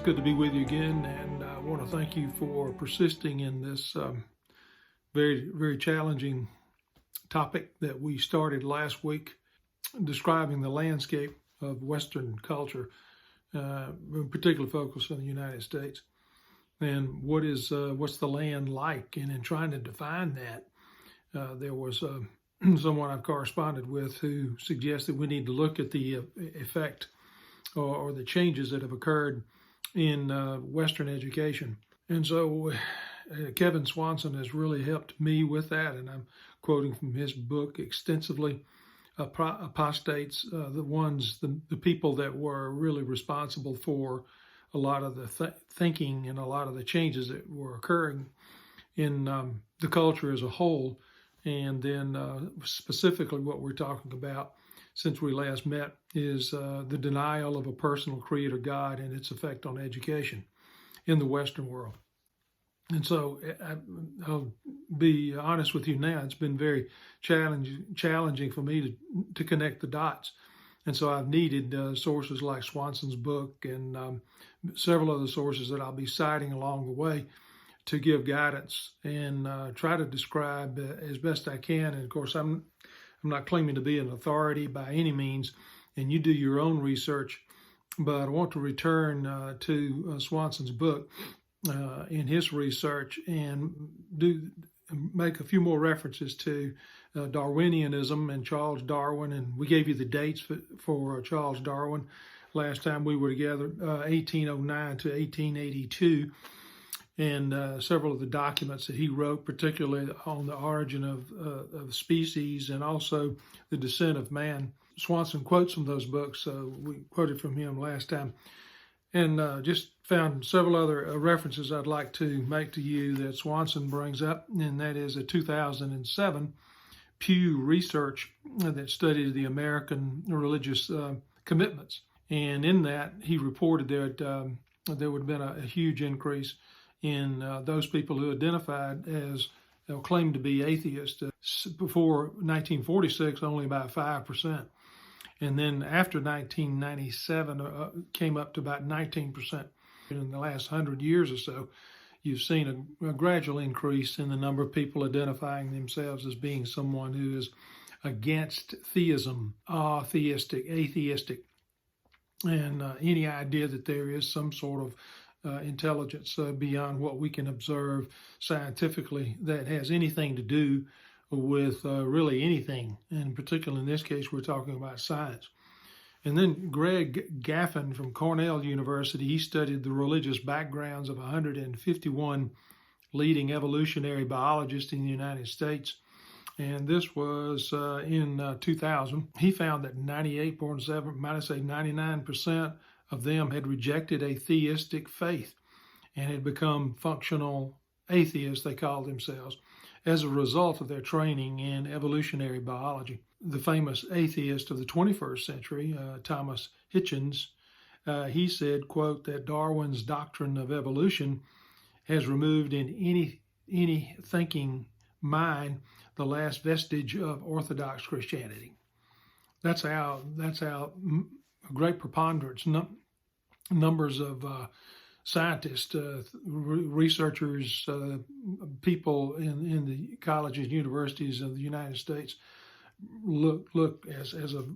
good to be with you again, and I want to thank you for persisting in this very, very challenging topic that we started last week, describing the landscape of Western culture, in particular focus on the United States, and what's the land like, and in trying to define that, there was someone I've corresponded with who suggested we need to look at the effect or the changes that have occurred in Western education. And so Kevin Swanson has really helped me with that, and I'm quoting from his book extensively. Apostates, the people that were really responsible for a lot of the thinking and a lot of the changes that were occurring in the culture as a whole. And then specifically what we're talking about since we last met is the denial of a personal creator God and its effect on education in the Western world. And so I'll be honest with you now, it's been very challenging for me to connect the dots. And so I've needed sources like Swanson's book and several other sources that I'll be citing along the way to give guidance and try to describe as best I can. And of course, I'm not claiming to be an authority by any means, and you do your own research, but I want to return to Swanson's book in his research and make a few more references to Darwinianism and Charles Darwin. And we gave you the dates for Charles Darwin last time we were together, 1809 to 1882. And several of the documents that he wrote, particularly on the origin of species and also the descent of man. Swanson quotes from those books, so we quoted from him last time. And just found several other references I'd like to make to you that Swanson brings up, and that is a 2007 Pew research that studied the American religious commitments. And in that, he reported that there would have been a huge increase in those people who identified as claimed to be atheists. Before 1946, only about 5%. And then after 1997, came up to about 19%. In the last 100 years or so, you've seen a gradual increase in the number of people identifying themselves as being someone who is against theism, atheistic, and any idea that there is some sort of intelligence beyond what we can observe scientifically that has anything to do with really anything. And particularly in this case, we're talking about science. And then Greg Gaffin from Cornell University, he studied the religious backgrounds of 151 leading evolutionary biologists in the United States. And this was in 2000. He found that 98.7, might I say 99% of them had rejected a theistic faith and had become functional atheists, they called themselves, as a result of their training in evolutionary biology. The famous atheist of the 21st century, Thomas Hitchens, he said, quote, that Darwin's doctrine of evolution has removed in any thinking mind the last vestige of Orthodox Christianity. That's how a great preponderance, numbers of scientists, researchers, people in the colleges, universities of the United States look as of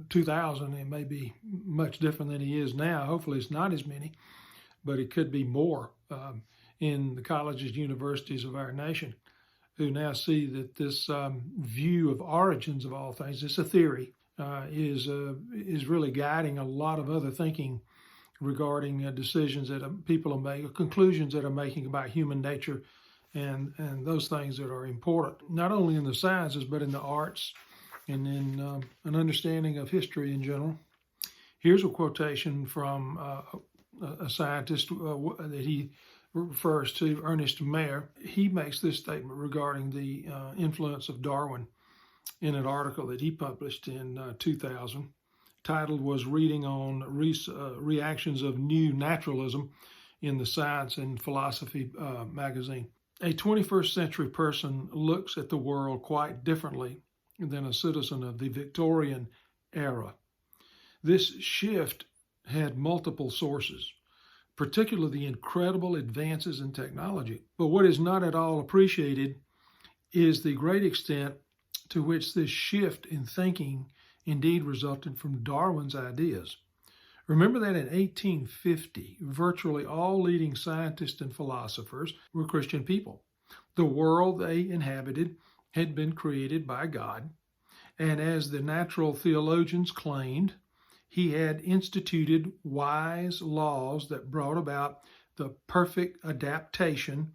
2000. It may be much different than he is now. Hopefully it's not as many, but it could be more in the colleges, universities of our nation, who now see that this view of origins of all things, it's a theory, is really guiding a lot of other thinking regarding decisions that people are making, conclusions that are making about human nature and those things that are important, not only in the sciences, but in the arts and in an understanding of history in general. Here's a quotation from a scientist that he refers to, Ernest Mayr. He makes this statement regarding the influence of Darwin in an article that he published in 2000. Titled was Reading on Reactions of New Naturalism in the Science and Philosophy magazine. A 21st century person looks at the world quite differently than a citizen of the Victorian era. This shift had multiple sources. particularly the incredible advances in technology. But what is not at all appreciated is the great extent to which this shift in thinking indeed resulted from Darwin's ideas. Remember that in 1850, virtually all leading scientists and philosophers were Christian people. The world they inhabited had been created by God, and as the natural theologians claimed, he had instituted wise laws that brought about the perfect adaptation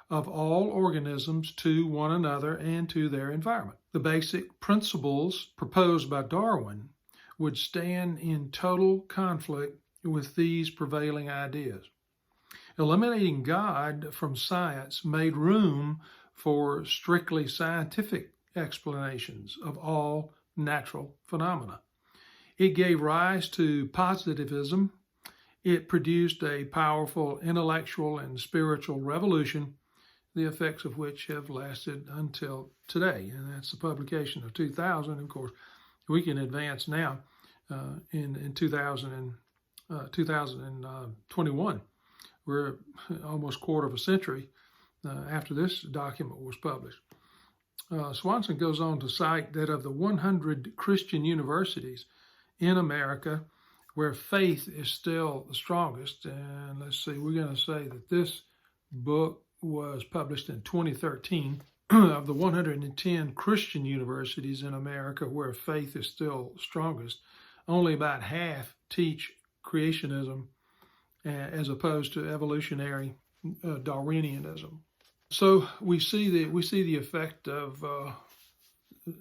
of all organisms to one another and to their environment. The basic principles proposed by Darwin would stand in total conflict with these prevailing ideas. Eliminating God from science made room for strictly scientific explanations of all natural phenomena. It gave rise to positivism. It produced a powerful intellectual and spiritual revolution, the effects of which have lasted until today. And that's the publication of 2000. Of course, we can advance now in 2021. We're almost a quarter of a century after this document was published. Swanson goes on to cite that of the 100 Christian universities in America where faith is still the strongest, and let's see, we're going to say that this book was published in 2013, of the 110 Christian universities in America where faith is still strongest, only about half teach creationism as opposed to evolutionary Darwinianism. So we see the effect of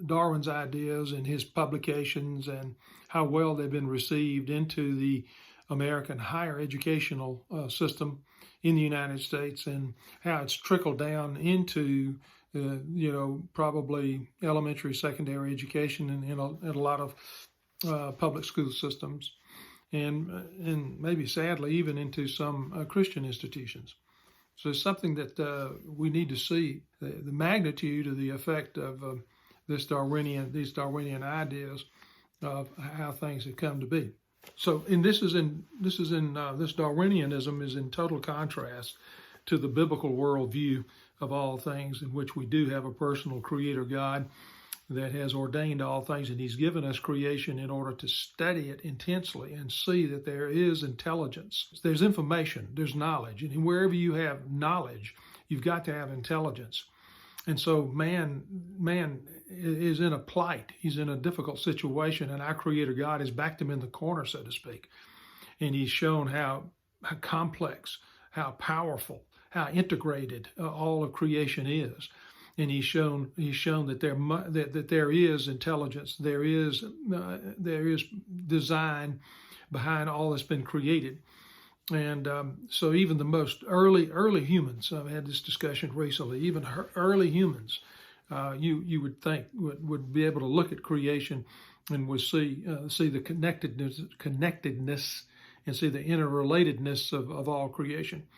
Darwin's ideas and his publications and how well they've been received into the American higher educational system in the United States, and how it's trickled down into probably elementary, secondary education in a lot of public school systems, and maybe sadly even into some Christian institutions. So it's something that we need to see the magnitude of the effect of these Darwinian ideas of how things have come to be. So, and this Darwinianism is in total contrast to the biblical worldview of all things, in which we do have a personal creator God that has ordained all things, and he's given us creation in order to study it intensely and see that there is intelligence. There's information, there's knowledge, and wherever you have knowledge, you've got to have intelligence. And so man is in a plight. He's in a difficult situation, and our Creator God has backed him in the corner, so to speak. And he's shown how complex, how powerful, how integrated all of creation is. And he's shown that there is intelligence, there is design behind all that's been created. And so even the most early humans, I've had this discussion recently, even early humans, you would think would be able to look at creation and would see the connectedness and see the interrelatedness of all creation,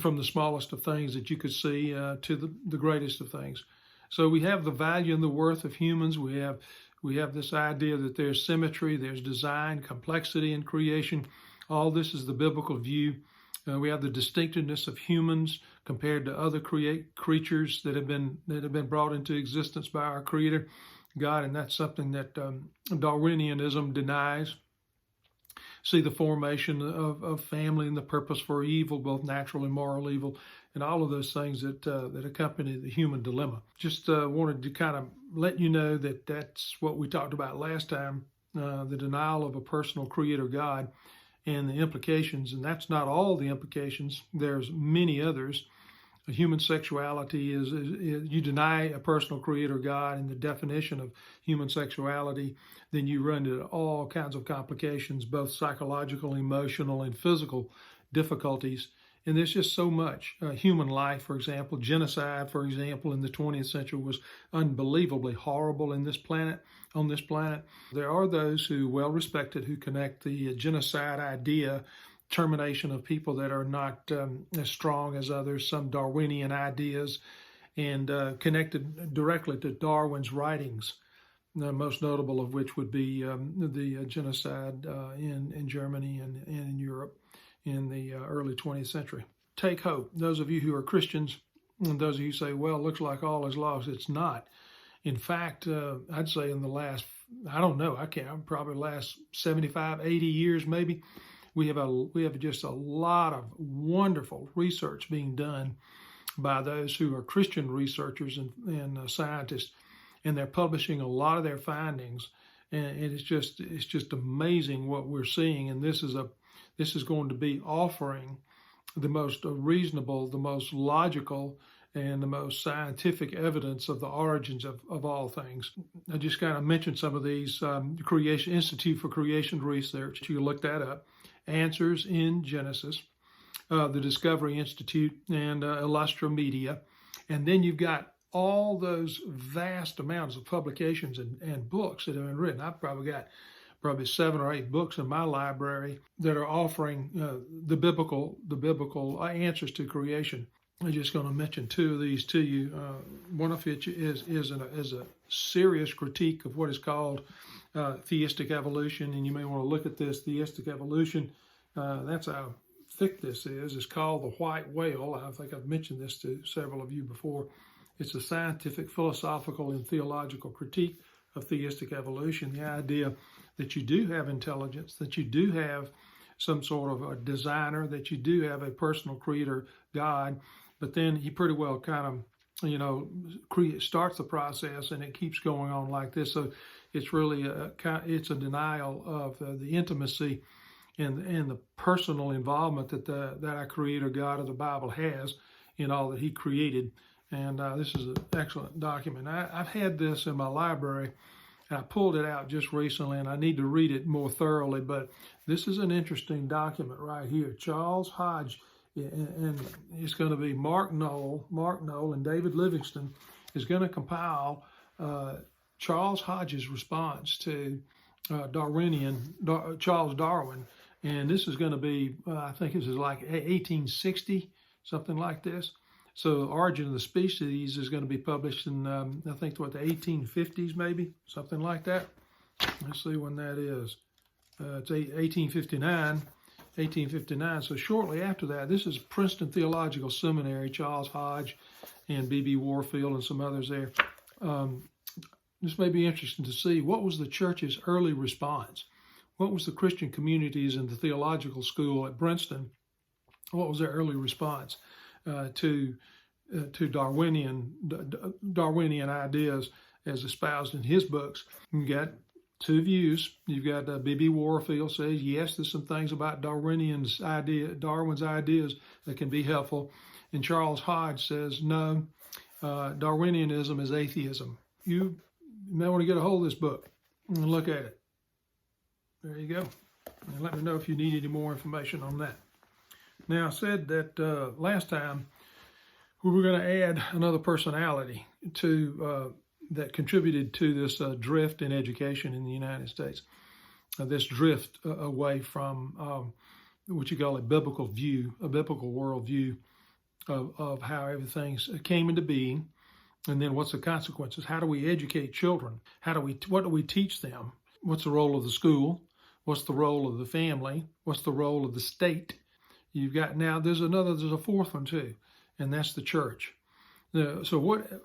from the smallest of things that you could see to the greatest of things. So we have the value and the worth of humans. We have this idea that there's symmetry, there's design, complexity in creation. All this is the biblical view. We have the distinctiveness of humans compared to other creatures that have been brought into existence by our Creator God, and that's something that Darwinianism denies. See the formation of family and the purpose for evil, both natural and moral evil, and all of those things that accompany the human dilemma. Just wanted to kind of let you know that that's what we talked about last time, the denial of a personal Creator God and the implications, and that's not all the implications. There's many others. Human sexuality is you deny a personal Creator God and the definition of human sexuality, then you run into all kinds of complications, both psychological, emotional, and physical difficulties. And there's just so much. Human life, for example, genocide, for example, in the 20th century was unbelievably horrible on this planet. There are those who, well respected, who connect the genocide idea, termination of people that are not as strong as others, some Darwinian ideas, and connected directly to Darwin's writings, most notable of which would be the genocide in Germany and in Europe. in the early 20th century. Take hope. Those of you who are Christians, and those of you who say, well, it looks like all is lost, it's not. In fact, I'd say in the last, I don't know, I can't, probably last 75, 80 years maybe, we have just a lot of wonderful research being done by those who are Christian researchers and scientists, and they're publishing a lot of their findings. And it's just amazing what we're seeing. And this is going to be offering the most reasonable, the most logical, and the most scientific evidence of the origins of all things. I just kind of mentioned some of these. Creation Institute for Creation Research, you can look that up. Answers in Genesis, the Discovery Institute, and Illustra Media. And then you've got all those vast amounts of publications and books that have been written. I've probably got 7 or 8 books in my library that are offering the biblical answers to creation. I'm just going to mention 2 of these to you. One of which is a serious critique of what is called theistic evolution, and you may want to look at this. Theistic evolution, that's how thick this is. It's called The White Whale. I think I've mentioned this to several of you before. It's a scientific, philosophical, and theological critique of theistic evolution. The idea that you do have intelligence, that you do have some sort of a designer, that you do have a personal creator, God, but then he pretty well kind of, starts the process and it keeps going on like this. So it's really it's a denial of the intimacy and the personal involvement that our creator God of the Bible has in all that he created. And this is an excellent document. I've had this in my library, and I pulled it out just recently, and I need to read it more thoroughly, but this is an interesting document right here. Charles Hodge, and it's going to be Mark Knoll, and David Livingston is going to compile Charles Hodge's response to Charles Darwin, and this is going to be, I think this is like 1860, something like this. So Origin of the Species is going to be published in, I think, the 1850s maybe, something like that. Let's see when that is. It's 1859. So shortly after that, this is Princeton Theological Seminary, Charles Hodge and B.B. Warfield and some others there. This may be interesting to see. What was the church's early response? What was the Christian communities in the theological school at Princeton? What was their early response to Darwinian ideas as espoused in his books? You got 2 views. You've got B.B. Warfield says, yes, there's some things about Darwin's ideas that can be helpful. And Charles Hodge says, no, Darwinianism is atheism. You may want to get a hold of this book and look at it. There you go. And let me know if you need any more information on that. Now, I said that last time we were going to add another personality to that contributed to this drift in education in the United States. This drift away from what you call a biblical worldview of how everything came into being, and then what's the consequences? How do we educate children? What do we teach them? What's the role of the school? What's the role of the family? What's the role of the state? You've got now, there's a 4th one too, and that's the church. So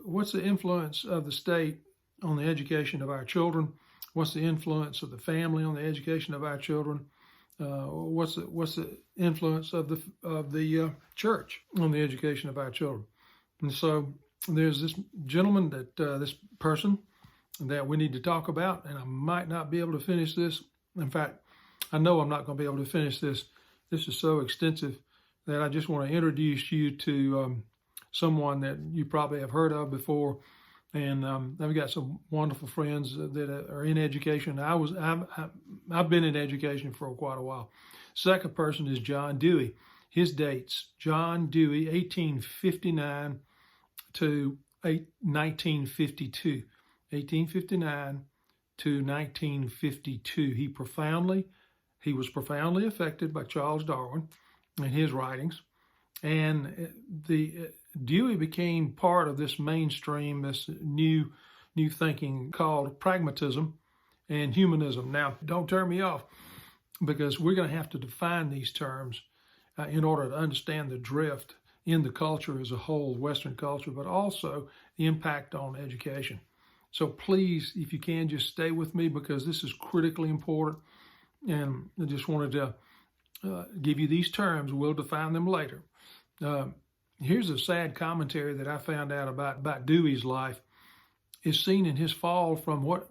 what's the influence of the state on the education of our children? What's the influence of the family on the education of our children? What's the influence of the church on the education of our children? And so there's this gentleman this person that we need to talk about, and I might not be able to finish this. In fact, I know I'm not going to be able to finish this. This is so extensive that I just want to introduce you to someone that you probably have heard of before. And I've got some wonderful friends that are in education. I've been in education for quite a while. Second person is John Dewey. His dates: John Dewey, 1859 to 1952. 1859 to 1952. He was profoundly affected by Charles Darwin and his writings, and Dewey became part of this mainstream, this new thinking called pragmatism and humanism. Now, don't turn me off, because we're going to have to define these terms in order to understand the drift in the culture as a whole, Western culture, but also the impact on education. So please, if you can, just stay with me because this is critically important. And I just wanted to give you these terms. We'll define them later. Here's a sad commentary that I found out about Dewey's life. Is seen in his fall from what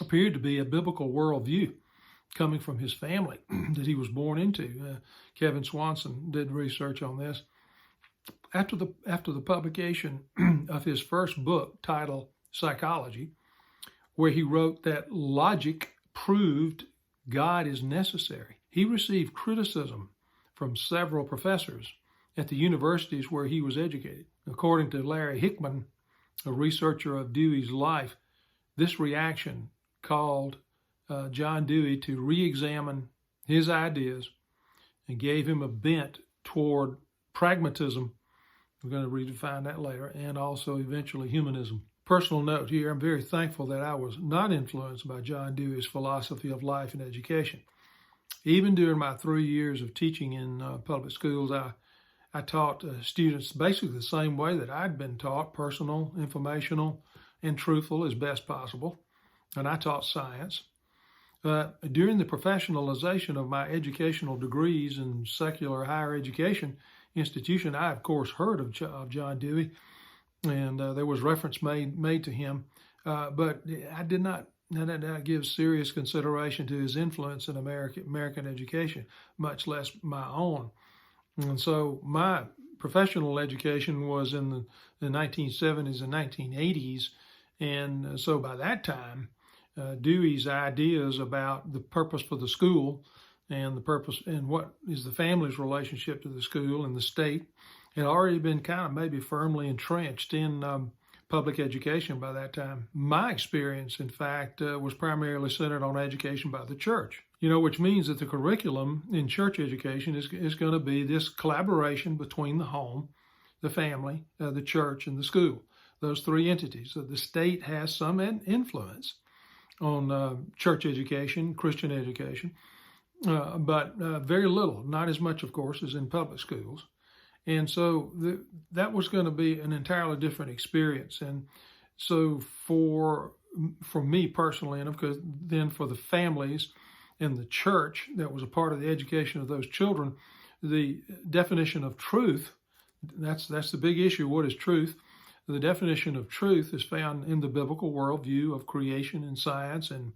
appeared to be a biblical worldview coming from his family that he was born into. Kevin Swanson did research on this. After the publication of his first book titled Psychology, where he wrote that logic proved God is necessary, he received criticism from several professors at the universities where he was educated. According to Larry Hickman, a researcher of Dewey's life, this reaction called John Dewey to re-examine his ideas and gave him a bent toward pragmatism. We're going to redefine that later, and also eventually humanism. Personal note here, I'm very thankful that I was not influenced by John Dewey's philosophy of life and education. Even during my 3 years of teaching in public schools, I taught students basically the same way that I'd been taught, personal, informational, and truthful as best possible. And I taught science. During the professionalization of my educational degrees in secular higher education institution, I, of course, heard of John Dewey, and there was reference made to him. But I did not give serious consideration to his influence in American education, much less my own. And so my professional education was in the 1970s and 1980s. And so by that time, Dewey's ideas about the purpose for the school and the purpose and what is the family's relationship to the school and the state had already been kind of maybe firmly entrenched in public education by that time. My experience, in fact, was primarily centered on education by the church, which means that the curriculum in church education is going to be this collaboration between the home, the family, the church, and the school, those three entities. So the state has some influence on church education, Christian education, but very little, not as much, of course, as in public schools. And so that was going to be an entirely different experience. And so for me personally, and of course then for the families and the church that was a part of the education of those children, the definition of truth, that's the big issue. What is truth? The definition of truth is found in the biblical worldview of creation and science, and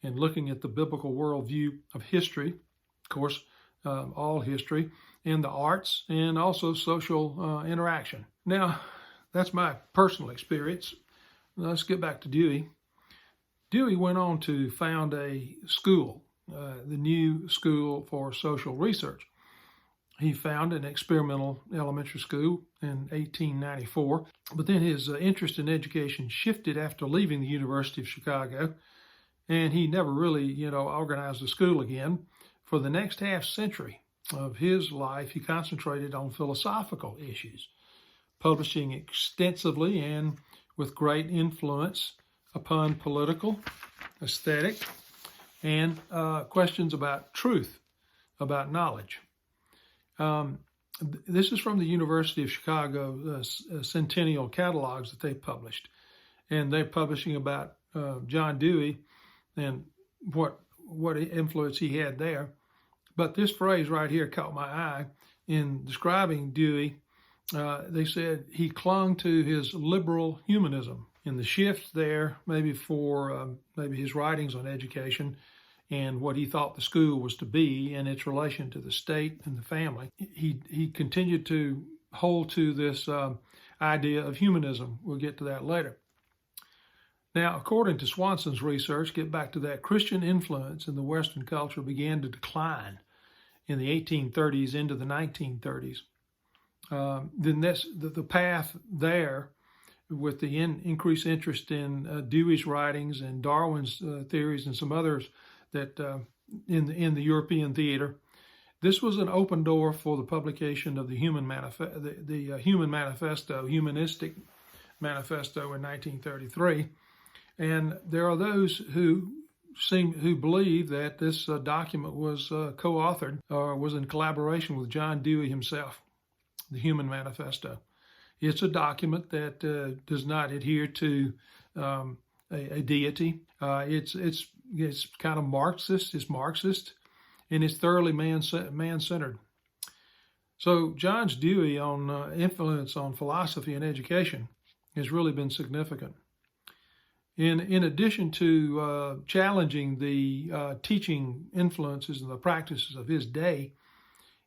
looking at the biblical worldview of history, of course, all history, and the arts, and also social interaction. Now, that's my personal experience. Let's get back to Dewey. Dewey went on to found a school, the New School for Social Research. He founded an experimental elementary school in 1894, but then his interest in education shifted after leaving the University of Chicago, and he never really, organized a school again. For the next half century of his life, he concentrated on philosophical issues, publishing extensively and with great influence upon political, aesthetic, and questions about truth, about knowledge. This is from the University of Chicago centennial catalogs that they published. And they're publishing about John Dewey and what influence he had there. But this phrase right here caught my eye. In describing Dewey, they said he clung to his liberal humanism. And the shift there, maybe for maybe his writings on education and what he thought the school was to be and its relation to the state and the family, he continued to hold to this idea of humanism. We'll get to that later. Now, according to Swanson's research, get back to that, Christian influence in the Western culture began to decline in the 1830s into the 1930s. Then the path there, with the increased interest in Dewey's writings and Darwin's theories and some others that in the European theater, this was an open door for the publication of the Human Manifesto, Humanistic Manifesto in 1933. And there are those who believe that this document was co-authored or was in collaboration with John Dewey himself, the Human Manifesto. It's a document that does not adhere to a deity. It's kind of Marxist. It's Marxist, and it's thoroughly man-centered. So John Dewey on influence on philosophy and education has really been significant. In addition to challenging the teaching influences and the practices of his day,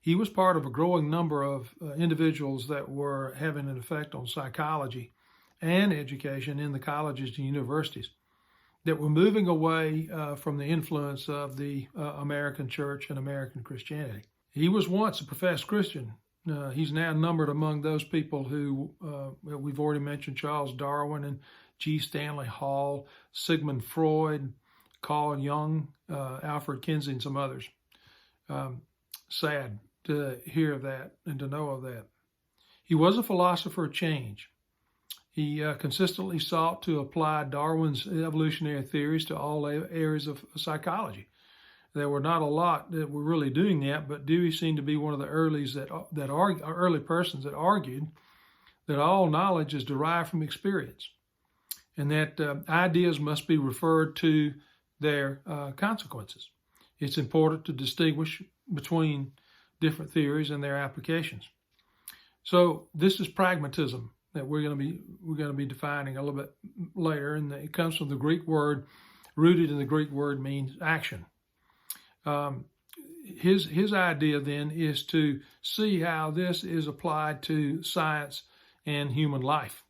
he was part of a growing number of individuals that were having an effect on psychology and education in the colleges and universities that were moving away from the influence of the American church and American Christianity. He was once a professed Christian. He's now numbered among those people who we've already mentioned: Charles Darwin and G. Stanley Hall, Sigmund Freud, Carl Jung, Alfred Kinsey, and some others. Sad to hear of that and to know of that. He was a philosopher of change. He consistently sought to apply Darwin's evolutionary theories to all areas of psychology. There were not a lot that were really doing that, but Dewey seemed to be one of the early persons that argued that all knowledge is derived from experience, and that ideas must be referred to their consequences. It's important to distinguish between different theories and their applications. So this is pragmatism that we're going to be defining a little bit later, and it comes from the Greek word, rooted in the Greek word, means action. His idea then is to see how this is applied to science and human life.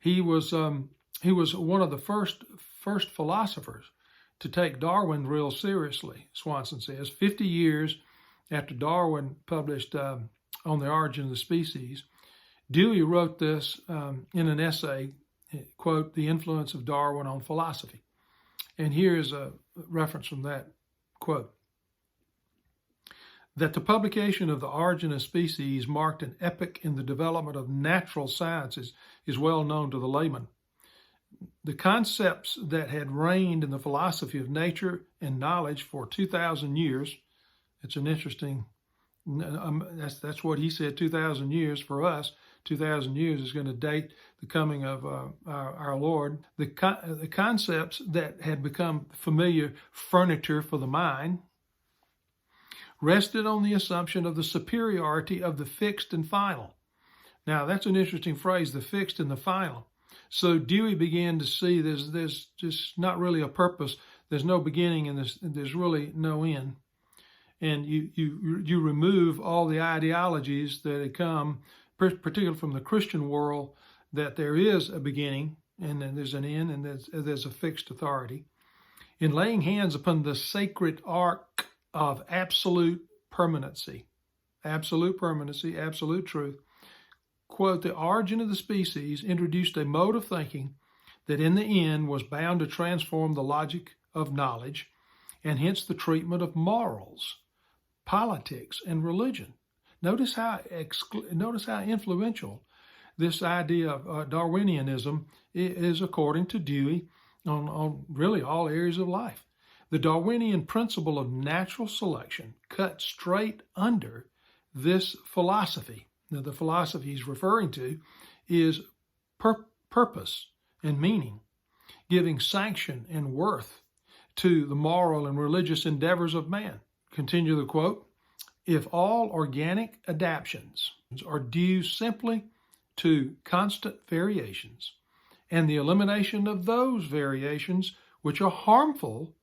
He was one of the first philosophers to take Darwin real seriously. Swanson says 50 years after Darwin published On the Origin of the Species, Dewey wrote this in an essay, quote, "The Influence of Darwin on Philosophy." And here is a reference from that quote: "That the publication of The Origin of Species marked an epoch in the development of natural sciences is well known to the layman. The concepts that had reigned in the philosophy of nature and knowledge for 2,000 years," it's an interesting, that's what he said, 2,000 years for us. 2,000 years is going to date the coming of our Lord. The concepts that had become familiar furniture for the mind rested on the assumption of the superiority of the fixed and final. Now, that's an interesting phrase, the fixed and the final. So Dewey began to see there's just not really a purpose. There's no beginning and there's really no end. And you remove all the ideologies that had come, particularly from the Christian world, that there is a beginning and then there's an end and there's a fixed authority. In laying hands upon the sacred ark of absolute permanency, absolute truth, quote, "The Origin of the Species introduced a mode of thinking that in the end was bound to transform the logic of knowledge and hence the treatment of morals, politics, and religion." Notice how influential this idea of Darwinianism is according to Dewey on really all areas of life. The Darwinian principle of natural selection cut straight under this philosophy. Now, the philosophy he's referring to is purpose and meaning, giving sanction and worth to the moral and religious endeavors of man. Continue the quote: "If all organic adaptations are due simply to constant variations and the elimination of those variations which are harmful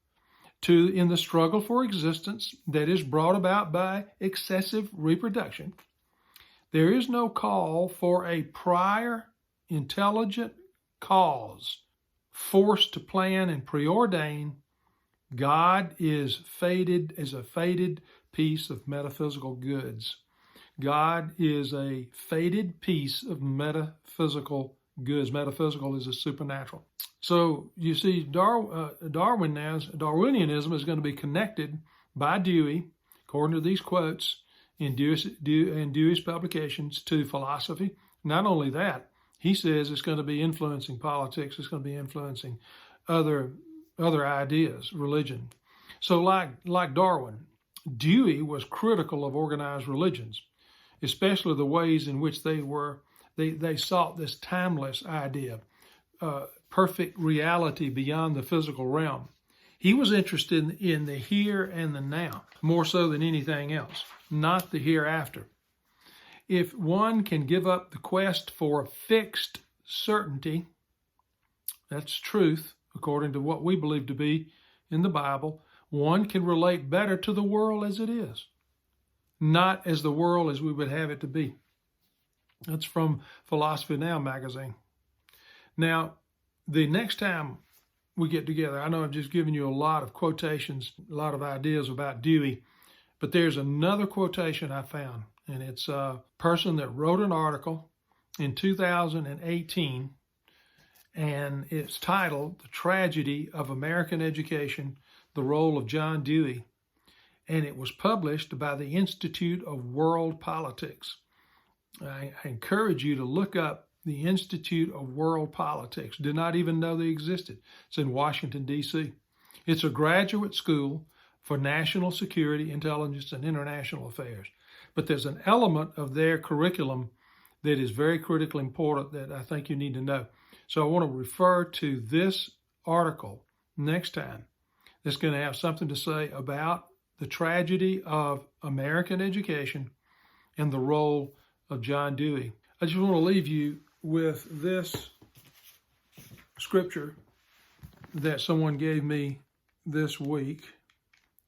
in the struggle for existence that is brought about by excessive reproduction, there is no call for a prior intelligent cause forced to plan and preordain. God is a fated piece of metaphysical goods." God is a fated piece of metaphysical goods. Metaphysical is a supernatural. So you see, Darwinianism is going to be connected by Dewey, according to these quotes in Dewey's publications, to philosophy. Not only that, he says it's going to be influencing politics. It's going to be influencing other other ideas, religion. So like Darwin, Dewey was critical of organized religions, especially the ways in which they sought this timeless idea, perfect reality beyond the physical realm. He was interested in the here and the now, more so than anything else, not the hereafter. If one can give up the quest for fixed certainty, that's truth, according to what we believe to be in the Bible, one can relate better to the world as it is, not as the world as we would have it to be. That's from Philosophy Now magazine. Now, the next time we get together, I know I've just given you a lot of quotations, a lot of ideas about Dewey, but there's another quotation I found, and it's a person that wrote an article in 2018, and it's titled "The Tragedy of American Education, the Role of John Dewey," and it was published by the Institute of World Politics. I encourage you to look up the Institute of World Politics. Did not even know they existed. It's in Washington, D.C. It's a graduate school for national security, intelligence, and international affairs. But there's an element of their curriculum that is very critically important that I think you need to know. So I want to refer to this article next time that's going to have something to say about the tragedy of American education and the role of John Dewey. I just want to leave you with this scripture that someone gave me this week,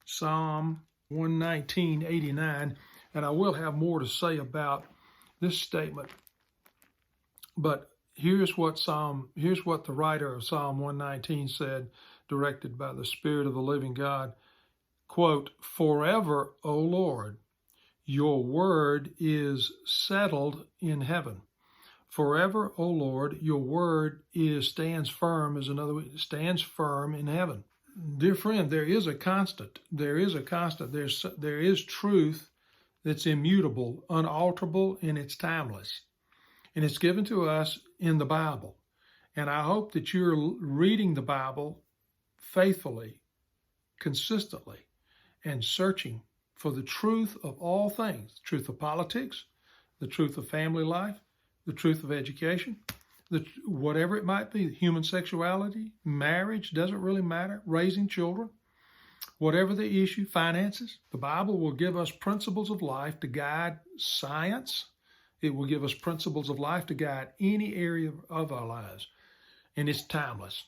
Psalm 119:89, and I will have more to say about this statement. But here's what the writer of Psalm 119 said, directed by the Spirit of the living God. Quote, "Forever, O Lord, your word is settled in heaven." Forever, O Lord, your word stands firm stands firm in heaven. Dear friend, there is a constant. There is truth that's immutable, unalterable, and it's timeless. And it's given to us in the Bible. And I hope that you're reading the Bible faithfully, consistently, and searching for the truth of all things, the truth of politics, the truth of family life, the truth of education, whatever it might be, human sexuality, marriage, doesn't really matter, raising children, whatever the issue, finances. The Bible will give us principles of life to guide science. It will give us principles of life to guide any area of our lives. And it's timeless.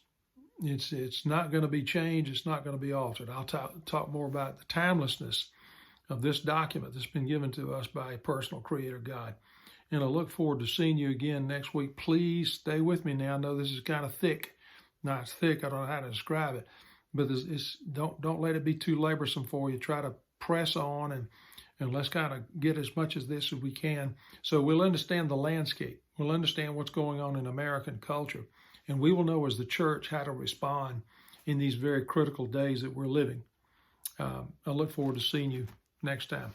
It's not going to be changed. It's not going to be altered. I'll talk more about the timelessness of this document that's been given to us by a personal creator God. And I look forward to seeing you again next week. Please stay with me now. I know this is kind of thick. Not thick, I don't know how to describe it. But don't let it be too laborsome for you. Try to press on and let's kind of get as much of this as we can. So we'll understand the landscape. We'll understand what's going on in American culture. And we will know as the church how to respond in these very critical days that we're living. I look forward to seeing you next time.